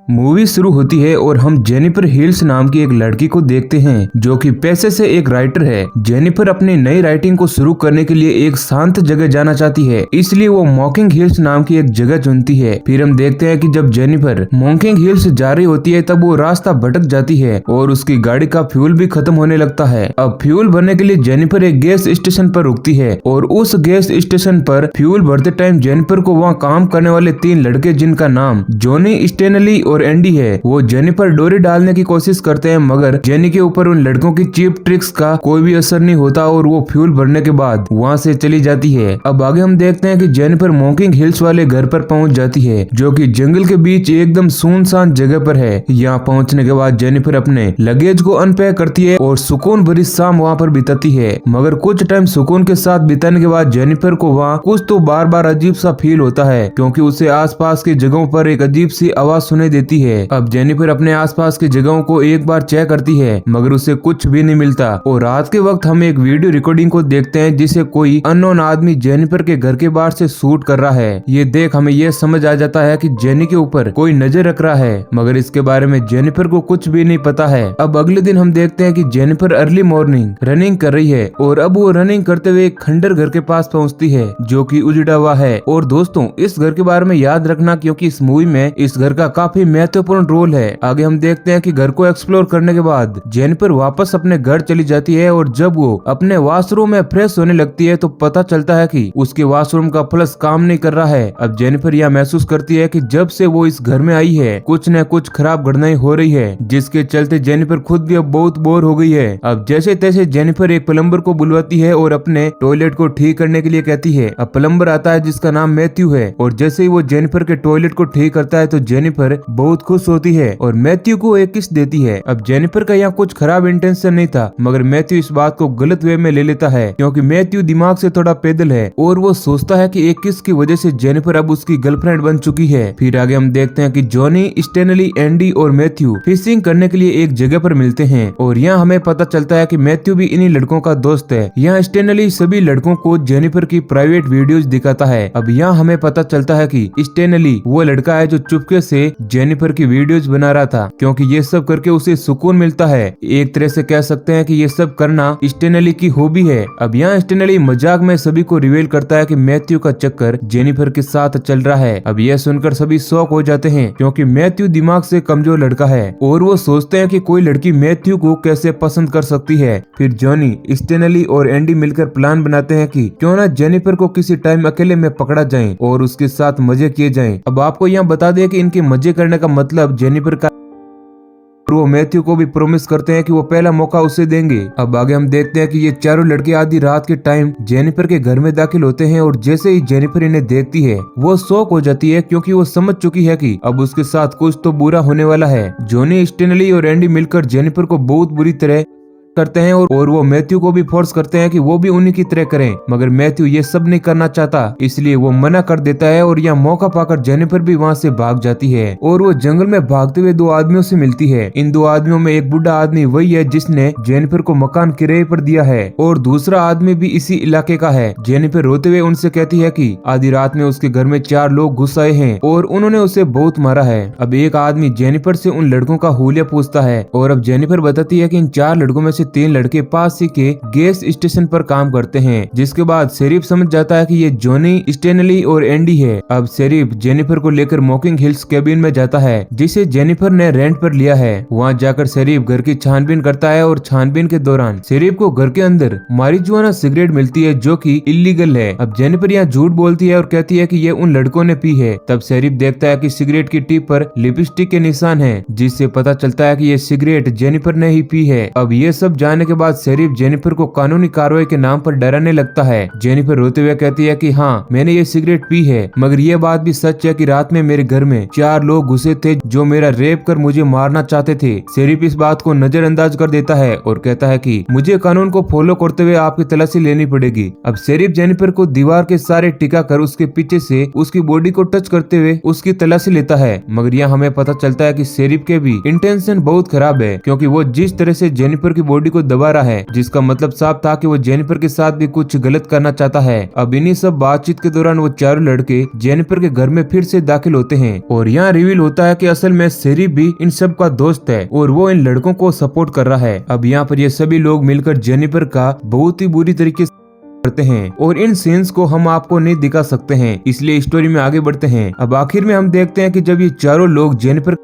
Movie शुरू होती है और हम जेनिफर हिल्स नाम की एक लड़की को देखते हैं जो कि पैसे से एक राइटर है। जेनिफर अपनी नई राइटिंग को शुरू करने के लिए एक शांत जगह जाना चाहती है, इसलिए वो मॉकिंग हिल्स नाम की एक जगह चुनती है। फिर हम देखते हैं कि जब जेनिफर मॉकिंग हिल्स जा रही होती है तब वो रास्ता भटक जाती है और उसकी गाड़ी का फ्यूल भी खत्म होने लगता है। अब फ्यूल भरने के लिए जेनिफर एक गैस स्टेशन पर रुकती है और उस गैस स्टेशन पर फ्यूल भरते टाइम जेनिफर को वहाँ काम करने वाले 3 लड़के जिनका नाम जॉनी, स्टेनली और एंडी है, वो जेनी पर डोरी डालने की कोशिश करते हैं, मगर जेनी के ऊपर उन लड़कों की चीप ट्रिक्स का कोई भी असर नहीं होता और वो फ्यूल भरने के बाद वहाँ से चली जाती है। अब आगे हम देखते हैं कि जेनिफर मॉकिंग हिल्स वाले घर पर पहुँच जाती है जो कि जंगल के बीच एकदम सुनसान जगह पर है। यहाँ पहुँचने के बाद जेनिफर अपने लगेज को अनपैक करती है और सुकून भरी शाम वहाँ पर बिताती है, मगर कुछ टाइम सुकून के साथ बिताने के बाद जेनिफर को वहाँ कुछ तो बार बार अजीब सा फील होता है क्योंकि उसे आसपास की जगहों पर एक अजीब सी आवाज सुनाई देती है। अब जेनिफर अपने आसपास की जगहों को एक बार चेक करती है मगर उसे कुछ भी नहीं मिलता और रात के वक्त हम एक वीडियो रिकॉर्डिंग को देखते हैं जिसे कोई अननोन आदमी जेनिफर के घर के बाहर से शूट कर रहा है। ये देख हमें ये समझ आ जाता है कि जेनी के ऊपर कोई नजर रख रहा है, मगर इसके बारे में जेनिफर को कुछ भी नहीं पता है। अब अगले दिन हम देखते हैं कि जेनिफर अर्ली मॉर्निंग रनिंग कर रही है और अब वो रनिंग करते हुए एक खंडर घर के पास पहुँचती है जो की उजड़ा हुआ है। और दोस्तों, इस घर के बारे में याद रखना क्योंकि इस मूवी में इस घर का काफी महत्वपूर्ण रोल है। आगे हम देखते हैं कि घर को एक्सप्लोर करने के बाद जेनिफर वापस अपने घर चली जाती है और जब वो अपने वॉशरूम में फ्रेश होने लगती है तो पता चलता है कि उसके वॉशरूम का फ्लश काम नहीं कर रहा है। अब जेनिफर यह महसूस करती है कि जब से वो इस घर में आई है कुछ न कुछ खराब घटनाएं हो रही है, जिसके चलते जेनिफर खुद भी अब बहुत बोर हो गई है। अब जैसे तैसे जेनिफर एक प्लम्बर को बुलवाती है और अपने टॉयलेट को ठीक करने के लिए कहती है। अब प्लम्बर आता है जिसका नाम मैथ्यू है और जैसे ही वो जेनिफर के टॉयलेट को ठीक करता है तो जेनिफर बहुत खुश होती है और मैथ्यू को एक किस देती है। अब जेनिफर का यहाँ कुछ खराब इंटेंशन नहीं था, मगर मैथ्यू इस बात को गलत वे में ले लेता है क्योंकि मैथ्यू दिमाग से थोड़ा पैदल है और वो सोचता है कि एक किस की वजह से जेनिफर अब उसकी गर्लफ्रेंड बन चुकी है। फिर आगे हम देखते हैं कि जॉनी, स्टेनली, एंडी और मैथ्यू फिशिंग करने के लिए एक जगह पर मिलते हैं और यहाँ हमें पता चलता है कि मैथ्यू भी इन्हीं लड़कों का दोस्त है। यहाँ स्टेनली सभी लड़कों को जेनिफर की प्राइवेट वीडियोस दिखाता है। अब यहाँ हमें पता चलता है कि स्टेनली वो लड़का है जो चुपके से जेनिफर की वीडियोस बना रहा था क्योंकि ये सब करके उसे सुकून मिलता है। एक तरह से कह सकते हैं कि ये सब करना स्टेनली की हॉबी है। अब यहाँ स्टेनली मजाक में सभी को रिवील करता है कि मैथ्यू का चक्कर जेनिफर के साथ चल रहा है। अब यह सुनकर सभी शॉक हो जाते हैं क्योंकि मैथ्यू दिमाग से कमजोर लड़का है और वो सोचते हैं कि कोई लड़की मैथ्यू को कैसे पसंद कर सकती है। फिर जॉनी, स्टेनली और एंडी मिलकर प्लान बनाते हैं कि क्यों ना जेनिफर को किसी टाइम अकेले में पकड़ा जाए और उसके साथ मजे किए जाएं। अब आपको यहाँ बता दें कि इनके मजे करने का मतलब जेनिफर का, वो मैथ्यू को भी प्रॉमिस करते हैं कि वो पहला मौका उसे देंगे। अब आगे हम देखते हैं कि ये चारों लड़के आधी रात के टाइम जेनिफर के घर में दाखिल होते हैं और जैसे ही जेनिफर इन्हें देखती है वो शॉक हो जाती है क्योंकि वो समझ चुकी है कि अब उसके साथ कुछ तो बुरा होने वाला है। जॉनी, स्टेनली और एंडी मिलकर जेनिफर को बहुत बुरी तरह करते हैं और वो मैथ्यू को भी फोर्स करते हैं कि वो भी उन्हीं की तरह करें, मगर मैथ्यू ये सब नहीं करना चाहता इसलिए वो मना कर देता है और यहाँ मौका पाकर जेनिफर भी वहाँ से भाग जाती है और वो जंगल में भागते हुए 2 आदमियों से मिलती है। इन 2 आदमियों में एक बुढ़ा आदमी वही है जिसने जेनिफर को मकान किराए पर दिया है और दूसरा आदमी भी इसी इलाके का है। जेनिफर रोते हुए उनसे कहती है कि आधी रात में उसके घर में 4 लोग घुस आए हैं और उन्होंने उसे बहुत मारा है। अब एक आदमी जेनिफर से उन लड़कों का हुलिया पूछता है और अब जेनिफर बताती है कि इन 4 लड़कों में से 3 लड़के पास ही के गैस स्टेशन पर काम करते हैं, जिसके बाद शेरिफ समझ जाता है कि ये जॉनी, स्टेनली और एंडी है। अब शेरिफ जेनिफर को लेकर मॉकिंग हिल्स केबिन में जाता है जिसे जेनिफर ने रेंट पर लिया है। वहाँ जाकर शेरिफ घर की छानबीन करता है और छानबीन के दौरान शेरिफ को घर के अंदर मारिजुआना सिगरेट मिलती है जो कि इलीगल है। अब जेनिफर यहाँ झूठ बोलती है और कहती है कि ये उन लड़कों ने पी है। तब शेरिफ देखता है कि सिगरेट की टिप पर लिपस्टिक के निशान है, जिससे पता चलता है कि ये सिगरेट जेनिफर ने ही पी है। अब ये सब जानने के बाद शेरिफ जेनिफर को कानूनी कार्रवाई के नाम पर डराने लगता है। जेनिफर रोते हुए कहती है कि हाँ, मैंने ये सिगरेट पी है, मगर ये बात भी सच है कि रात में मेरे घर में 4 लोग घुसे थे जो मेरा रेप कर मुझे मारना चाहते थे। शेरिफ इस बात को नजरअंदाज कर देता है और कहता है कि मुझे कानून को फॉलो करते हुए आपकी तलाशी लेनी पड़ेगी। अब शेरिफ जेनिफर को दीवार के सारे टिका कर उसके पीछे से उसकी बॉडी को टच करते हुए उसकी तलाशी लेता है, मगर यहाँ हमें पता चलता है कि शेरिफ के भी इंटेंशन बहुत खराब है क्योंकि वो जिस तरह से जेनिफर की बॉडी को दबा रहा है, जिसका मतलब साफ था कि वो जेनिफर के साथ भी कुछ गलत करना चाहता है। अब इन्हीं सब बातचीत के दौरान वो चारों लड़के जेनिफर के घर में फिर से दाखिल होते हैं और यहाँ रिवील होता है कि असल में शेरिफ भी इन सब का दोस्त है और वो इन लड़कों को सपोर्ट कर रहा है। अब यहाँ पर ये सभी लोग मिलकर जेनिफर का बहुत ही बुरी तरीके से करते हैं और इन सीन्स को हम आपको नहीं दिखा सकते हैं, इसलिए स्टोरी में आगे बढ़ते हैं। अब आखिर में हम देखते हैं कि जब ये चारों लोग जेनिफर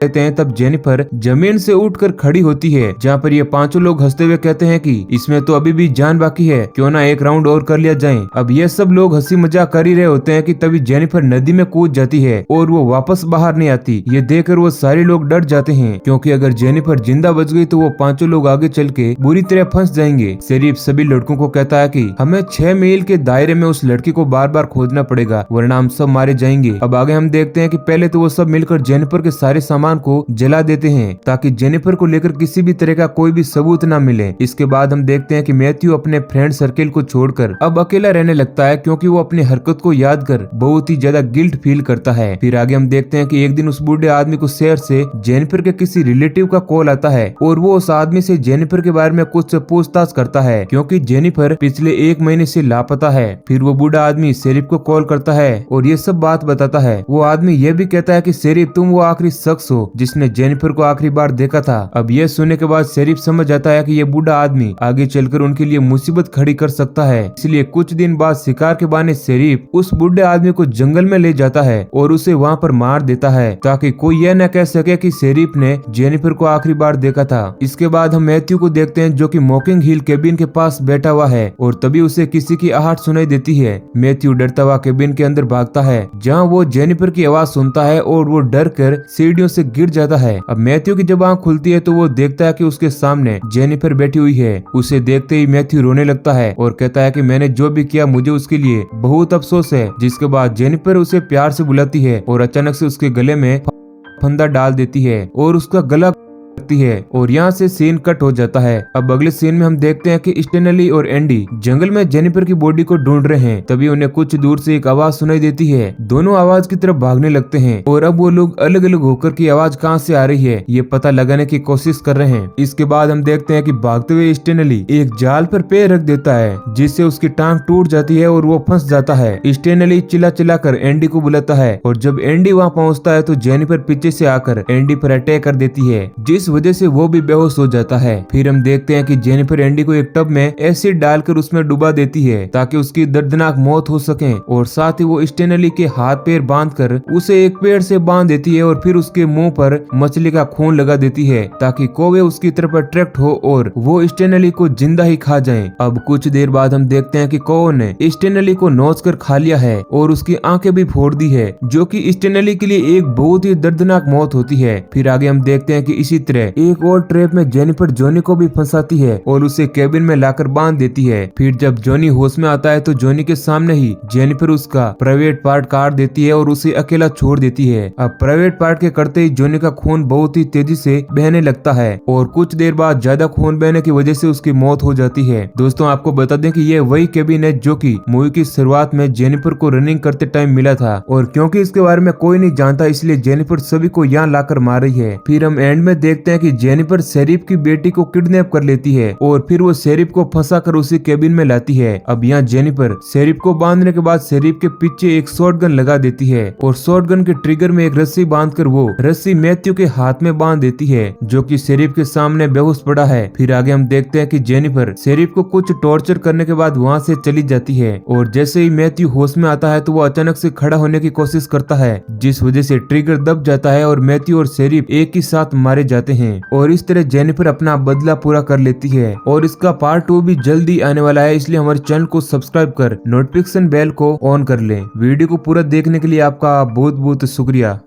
कहते हैं तब जेनिफर जमीन से उठकर खड़ी होती है, जहाँ पर ये पांचों लोग हंसते हुए कहते हैं कि इसमें तो अभी भी जान बाकी है, क्यों ना एक राउंड और कर लिया जाए। अब ये सब लोग हंसी मजाक कर ही रहे होते हैं कि तभी जेनिफर नदी में कूद जाती है और वो वापस बाहर नहीं आती। ये देखकर वो सारे लोग डर जाते हैं, क्योंकि अगर जेनिफर जिंदा बच गई तो वो पांचों लोग आगे चल के बुरी तरह फंस जाएंगे। शेरिफ सभी लड़कों को कहता है कि हमें 6 मील के दायरे में उस लड़की को बार बार खोजना पड़ेगा, वरना हम सब मारे जाएंगे। अब आगे हम देखते हैं कि पहले तो वो सब मिलकर जेनिफर के सारे सामान को जला देते हैं ताकि जेनिफर को लेकर किसी भी तरह का कोई भी सबूत ना मिले। इसके बाद हम देखते हैं कि मैथ्यू अपने फ्रेंड सर्किल को छोड़कर अब अकेला रहने लगता है, क्योंकि वो अपनी हरकत को याद कर बहुत ही ज्यादा गिल्ट फील करता है। फिर आगे हम देखते हैं कि एक दिन उस बूढ़े आदमी को शहर से जेनिफर के किसी रिलेटिव का कॉल आता है और वो उस आदमी से जेनिफर के बारे में कुछ पूछताछ करता है, क्योंकि जेनिफर पिछले 1 महीने से लापता है। फिर वो बूढ़ा आदमी शेरिफ को कॉल करता है और ये सब बात बताता है। वो आदमी ये भी कहता है कि शेरिफ तुम वो आखिरी शख्स हो जिसने जेनिफर को आखिरी बार देखा था। अब यह सुनने के बाद शेरिफ समझ जाता है कि ये बूढ़ा आदमी आगे चलकर उनके लिए मुसीबत खड़ी कर सकता है, इसलिए कुछ दिन बाद शिकार के बहाने शेरिफ उस बूढ़े आदमी को जंगल में ले जाता है और उसे वहाँ पर मार देता है ताकि कोई यह न कह सके कि शेरिफ ने जेनिफर को आखिरी बार देखा था। इसके बाद हम मैथ्यू को देखते हैं जो कि मॉकिंग हिल केबिन के पास बैठा हुआ है और तभी उसे किसी की आहट सुनाई देती है। मैथ्यू डरता हुआ केबिन के अंदर भागता है, जहाँ वो जेनिफर की आवाज सुनता है और वो डर कर सीढ़ियों से गिर जाता है। अब मैथ्यू की जब आंख खुलती है तो वो देखता है कि उसके सामने जेनिफर बैठी हुई है। उसे देखते ही मैथ्यू रोने लगता है और कहता है कि मैंने जो भी किया मुझे उसके लिए बहुत अफसोस है। जिसके बाद जेनिफर उसे प्यार से बुलाती है और अचानक से उसके गले में फंदा डाल देती है और उसका गला है और यहाँ से सीन कट हो जाता है। अब अगले सीन में हम देखते हैं कि स्टेनली और एंडी जंगल में जेनिफर की बॉडी को ढूंढ रहे हैं। तभी उन्हें कुछ दूर से एक आवाज सुनाई देती है। दोनों आवाज की तरफ भागने लगते हैं और अब वो लोग अलग अलग होकर की आवाज कहाँ से आ रही है ये पता लगाने की कोशिश कर रहे हैं। इसके बाद हम देखते हैं कि भागते हुए स्टेनली एक जाल पर पैर रख देता है, जिससे उसकी टांग टूट जाती है और वो फंस जाता है। स्टेनली चिल्ला चिल्ला कर एंडी को बुलाता है और जब एंडी वहाँ पहुँचता है तो जेनिफर पीछे से आकर एंडी पर अटैक कर देती है, जिस वजह से वो भी बेहोश हो जाता है। फिर हम देखते हैं कि जेनिफर एंडी को एक टब में एसिड डालकर उसमें डुबा देती है ताकि उसकी दर्दनाक मौत हो सके और साथ ही वो स्टेनली के हाथ पैर बांधकर उसे एक पेड़ से बांध देती है और फिर उसके मुंह पर मछली का खून लगा देती है ताकि कौवे उसकी तरफ अट्रैक्ट हो और वो स्टेनली को जिंदा ही खा जाए। अब कुछ देर बाद हम देखते हैं कि कौवे ने स्टेनली को नोच कर खा लिया है और उसकी आंखें भी फोड़ दी है, जो कि स्टेनली के लिए एक बहुत ही दर्दनाक मौत होती है। फिर आगे हम देखते हैं कि इसी तरह एक और ट्रैप में जेनिफर जॉनी को भी फंसाती है और उसे केबिन में लाकर बांध देती है। फिर जब जॉनी होश में आता है तो जॉनी के सामने ही जेनिफर उसका प्राइवेट पार्ट काट देती है और उसे अकेला छोड़ देती है। अब प्राइवेट पार्ट के करते ही जॉनी का खून बहुत ही तेजी से बहने लगता है और कुछ देर बाद ज्यादा खून बहने की वजह से उसकी मौत हो जाती है। दोस्तों आपको बता दें कि ये वही केबिन है जो कि मूवी की शुरुआत में जेनिफर को रनिंग करते टाइम मिला था और क्योंकि इसके बारे में कोई नहीं जानता इसलिए जेनिफर सभी को यहाँ लाकर मार रही है। फिर हम एंड में देखते हैं कि जेनिफर शेरिफ की बेटी को किडनैप कर लेती है और फिर वो शेरिफ को फंसा कर उसी केबिन में लाती है। अब यहाँ जेनिफर शेरिफ को बांधने के बाद शेरिफ के पीछे एक शॉटगन लगा देती है और शॉटगन के ट्रिगर में एक रस्सी बांधकर वो रस्सी मैथ्यू के हाथ में बांध देती है, जो कि शेरिफ के सामने बेहोश पड़ा है। फिर आगे हम देखते हैं कि जेनिफर शेरिफ को कुछ टॉर्चर करने के बाद वहाँ से चली जाती है और जैसे ही मैथ्यू होश में आता है तो वो अचानक से खड़ा होने की कोशिश करता है, जिस वजह से ट्रिगर दब जाता है और मैथ्यू और शेरिफ एक ही साथ मारे जाते हैं और इस तरह जेनिफर अपना बदला पूरा कर लेती है। और इसका पार्ट 2 भी जल्दी आने वाला है, इसलिए हमारे चैनल को सब्सक्राइब कर नोटिफिकेशन बेल को ऑन कर लें। वीडियो को पूरा देखने के लिए आपका बहुत बहुत शुक्रिया।